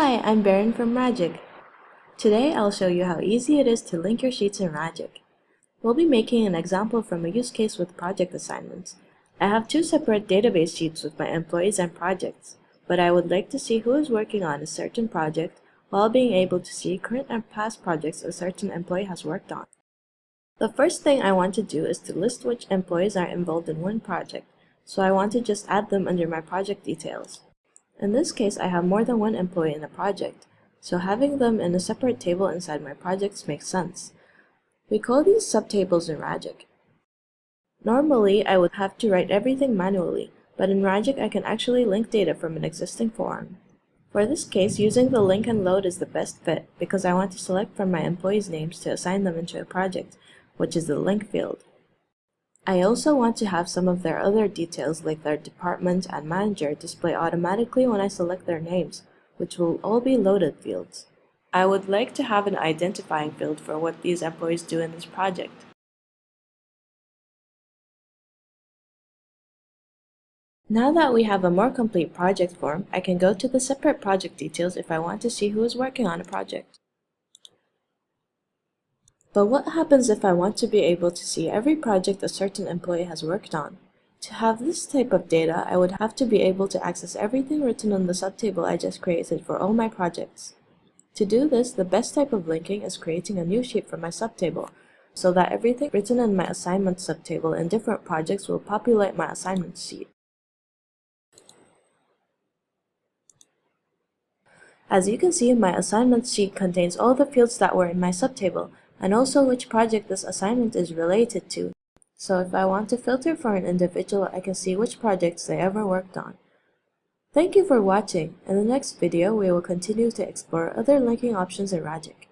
Hi, I'm Baron from Ragic. Today I'll show you how easy it is to link your sheets in Ragic. We'll be making an example from a use case with project assignments. I have two separate database sheets with my employees and projects, but I would like to see who is working on a certain project while being able to see current and past projects a certain employee has worked on. The first thing I want to do is to list which employees are involved in one project, so I want to just add them under my project details. In this case, I have more than one employee in a project, so having them in a separate table inside my projects makes sense. We call these subtables in Ragic. Normally, I would have to write everything manually, but in Ragic I can actually link data from an existing form. For this case, using the link and load is the best fit because I want to select from my employees' names to assign them into a project, which is the link field. I also want to have some of their other details like their department and manager display automatically when I select their names, which will all be loaded fields. I would like to have an identifying field for what these employees do in this project. Now that we have a more complete project form, I can go to the separate project details if I want to see who is working on a project. But what happens if I want to be able to see every project a certain employee has worked on? To have this type of data, I would have to be able to access everything written on the subtable I just created for all my projects. To do this, the best type of linking is creating a new sheet for my subtable, so that everything written in my assignment subtable in different projects will populate my assignment sheet. As you can see, my assignment sheet contains all the fields that were in my subtable, and also which project this assignment is related to. So if I want to filter for an individual, I can see which projects they ever worked on. Thank you for watching. In the next video, we will continue to explore other linking options in Ragic.